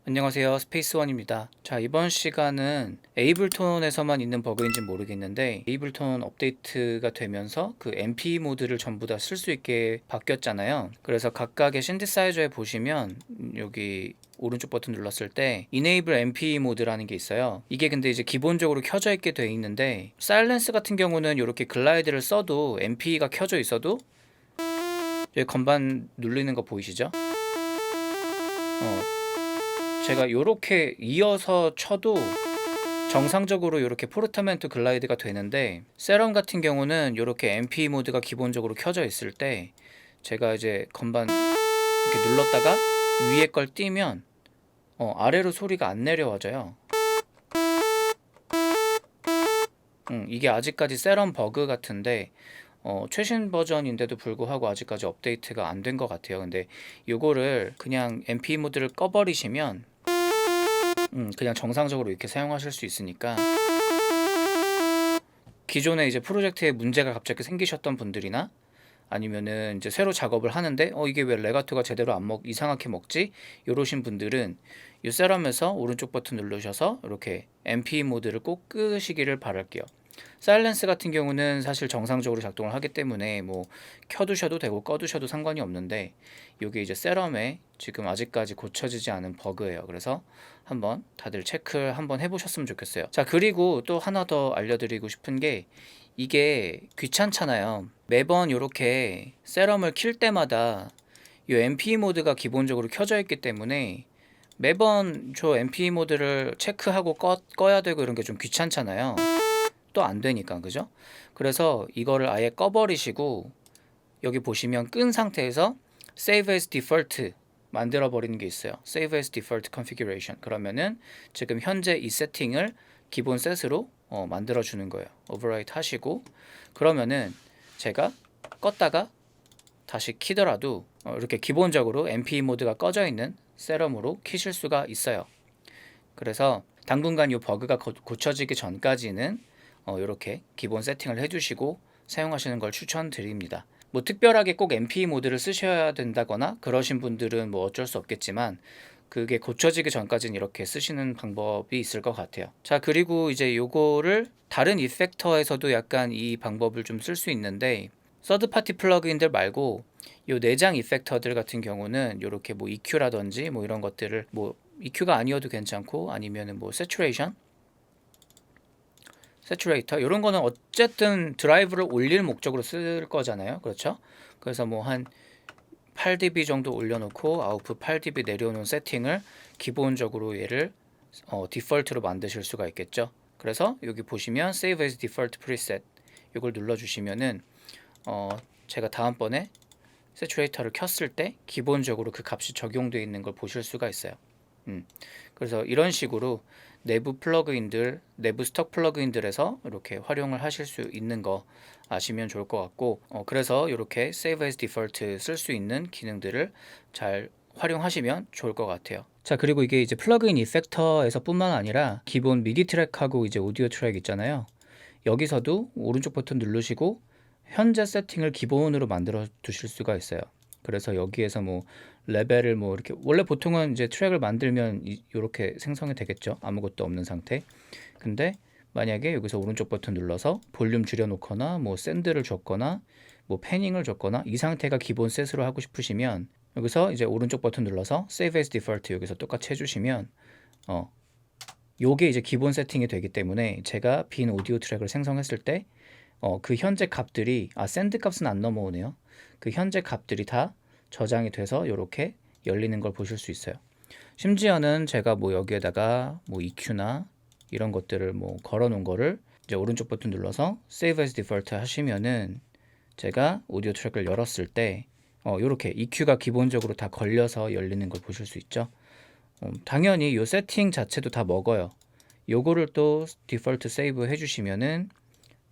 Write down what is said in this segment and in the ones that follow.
안녕하세요. 스페이스원입니다. 자, 이번 시간은 에이블톤에서만 있는 버그인지 모르겠는데 에이블톤 업데이트가 되면서 그 MP 모드를 전부 다 쓸 수 있게 바뀌었잖아요. 그래서 각각의 신디사이저에 보시면 여기 오른쪽 버튼 눌렀을 때 Enable MP 모드라는 게 있어요. 이게 근데 이제 기본적으로 켜져 있게 돼 있는데 사일렌스 같은 경우는 이렇게 글라이드를 써도 MP가 켜져 있어도 여기 건반 눌리는 거 보이시죠? 제가 이렇게 이어서 쳐도 정상적으로 이렇게 포르타멘토 글라이드가 되는데, 세럼 같은 경우는 이렇게 MP 모드가 기본적으로 켜져 있을 때 제가 이제 건반 이렇게 눌렀다가 위에 걸 띄면 아래로 소리가 안 내려와져요. 이게 아직까지 세럼 버그 같은데 최신 버전인데도 불구하고 아직까지 업데이트가 안 된 것 같아요. 근데 이거를 그냥 MP 모드를 꺼버리시면 그냥 정상적으로 이렇게 사용하실 수 있으니까, 기존에 이제 프로젝트에 문제가 갑자기 생기셨던 분들이나 아니면은 이제 새로 작업을 하는데 이게 왜 레가토가 제대로 안 이상하게 먹지? 이러신 분들은 이 세럼에서 오른쪽 버튼 누르셔서 이렇게 MP 모드를 꼭 끄시기를 바랄게요. 사일렌스 같은 경우는 사실 정상적으로 작동을 하기 때문에 뭐 켜두셔도 되고 꺼두셔도 상관이 없는데, 이게 이제 세럼에 지금 아직까지 고쳐지지 않은 버그예요. 그래서 한번 다들 체크 한번 해보셨으면 좋겠어요. 자, 그리고 또 하나 더 알려드리고 싶은 게, 이게 귀찮잖아요. 매번 이렇게 세럼을 킬 때마다 이 MP 모드가 기본적으로 켜져 있기 때문에 매번 저 MP 모드를 체크하고 꺼야 되고 이런 게 좀 귀찮잖아요. 또 안 되니까, 그죠? 그래서 이거를 아예 꺼버리시고 여기 보시면 끈 상태에서 Save as Default 만들어 버리는 게 있어요. Save as Default Configuration. 그러면은 지금 현재 이 세팅을 기본 셋으로 만들어 주는 거예요. Overwrite 하시고, 그러면은 제가 껐다가 다시 키더라도 이렇게 기본적으로 MP 모드가 꺼져 있는 세럼으로 키실 수가 있어요. 그래서 당분간 이 버그가 고쳐지기 전까지는 이렇게 기본 세팅을 해주시고 사용하시는 걸 추천드립니다. 뭐 특별하게 꼭 MP 모드를 쓰셔야 된다거나 그러신 분들은 뭐 어쩔 수 없겠지만, 그게 고쳐지기 전까지는 이렇게 쓰시는 방법이 있을 것 같아요. 자, 그리고 이제 요거를 다른 이펙터에서도 약간 이 방법을 좀 쓸 수 있는데, 서드 파티 플러그인들 말고 요 내장 이펙터들 같은 경우는 이렇게 뭐 EQ라든지 뭐 이런 것들을, 뭐 EQ가 아니어도 괜찮고 아니면은 뭐 세츄레이터 이런 거는 어쨌든 드라이브를 올릴 목적으로 쓸 거잖아요. 그렇죠? 그래서 뭐 한 8dB 정도 올려놓고 아웃풋 8dB 내려오는 세팅을 기본적으로 얘를 디폴트로 만드실 수가 있겠죠. 그래서 여기 보시면 Save as Default Preset 이걸 눌러주시면은 제가 다음번에 세츄레이터를 켰을 때 기본적으로 그 값이 적용되어 있는 걸 보실 수가 있어요. 그래서 이런 식으로 내부 플러그인들, 내부 스톡 플러그인들에서 이렇게 활용을 하실 수 있는 거 아시면 좋을 것 같고, 그래서 이렇게 Save as Default 쓸 수 있는 기능들을 잘 활용하시면 좋을 것 같아요. 자, 그리고 이게 이제 플러그인 이펙터에서 뿐만 아니라 기본 미디 트랙하고 이제 오디오 트랙 있잖아요. 여기서도 오른쪽 버튼 누르시고 현재 세팅을 기본으로 만들어 두실 수가 있어요. 그래서 여기에서 뭐 레벨을 뭐 이렇게, 원래 보통은 이제 트랙을 만들면 이렇게 생성이 되겠죠. 아무것도 없는 상태. 근데 만약에 여기서 오른쪽 버튼 눌러서 볼륨 줄여 놓거나 뭐 샌드를 줬거나 뭐 패닝을 줬거나 이 상태가 기본 셋으로 하고 싶으시면 여기서 이제 오른쪽 버튼 눌러서 Save as Default 여기서 똑같이 해주시면 요게 이제 기본 세팅이 되기 때문에 제가 빈 오디오 트랙을 생성했을 때 그 현재 값들이, 샌드 값은 안 넘어오네요. 그 현재 값들이 다 저장이 돼서 이렇게 열리는 걸 보실 수 있어요. 심지어는 제가 뭐 여기에다가 뭐 EQ나 이런 것들을 뭐 걸어 놓은 거를 이제 오른쪽 버튼 눌러서 Save as Default 하시면은 제가 오디오 트랙을 열었을 때 이렇게 EQ가 기본적으로 다 걸려서 열리는 걸 보실 수 있죠. 당연히 이 세팅 자체도 다 먹어요. 요거를 또 디폴트 세이브 해주시면은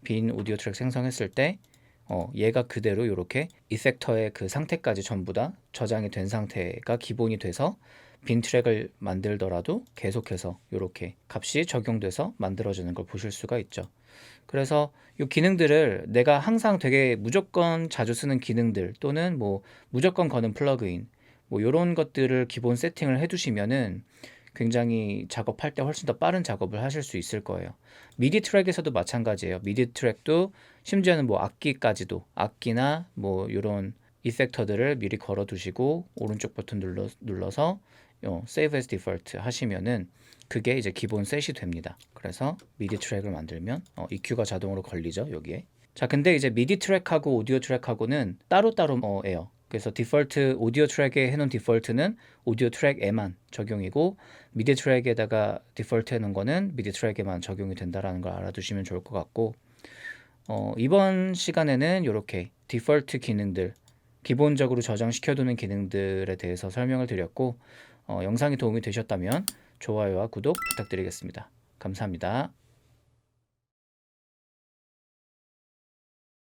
빈 오디오 트랙 생성했을 때 얘가 그대로 이렇게 이펙터의 그 상태까지 전부 다 저장이 된 상태가 기본이 돼서 빈 트랙을 만들더라도 계속해서 이렇게 값이 적용돼서 만들어지는 걸 보실 수가 있죠. 그래서 이 기능들을 내가 항상 되게 무조건 자주 쓰는 기능들, 또는 뭐 무조건 거는 플러그인, 뭐 이런 것들을 기본 세팅을 해두시면은 굉장히 작업할 때 훨씬 더 빠른 작업을 하실 수 있을 거예요. 미디 트랙에서도 마찬가지예요. 미디 트랙도 심지어는 뭐 악기까지도 악기나 뭐 이런 이펙터들을 미리 걸어 두시고 오른쪽 버튼 눌러서 Save as Default 하시면은 그게 이제 기본 셋이 됩니다. 그래서 미디 트랙을 만들면 EQ가 자동으로 걸리죠, 여기에. 자, 근데 이제 미디 트랙하고 오디오 트랙하고는 따로따로예요. 그래서 디폴트 오디오 트랙에 해놓은 디폴트는 오디오 트랙에만 적용이고 미디 트랙에다가 디폴트 해놓은 거는 미디 트랙에만 적용이 된다라는 걸 알아두시면 좋을 것 같고 이번 시간에는 이렇게 디폴트 기능들 기본적으로 저장시켜두는 기능들에 대해서 설명을 드렸고 영상이 도움이 되셨다면 좋아요와 구독 부탁드리겠습니다. 감사합니다.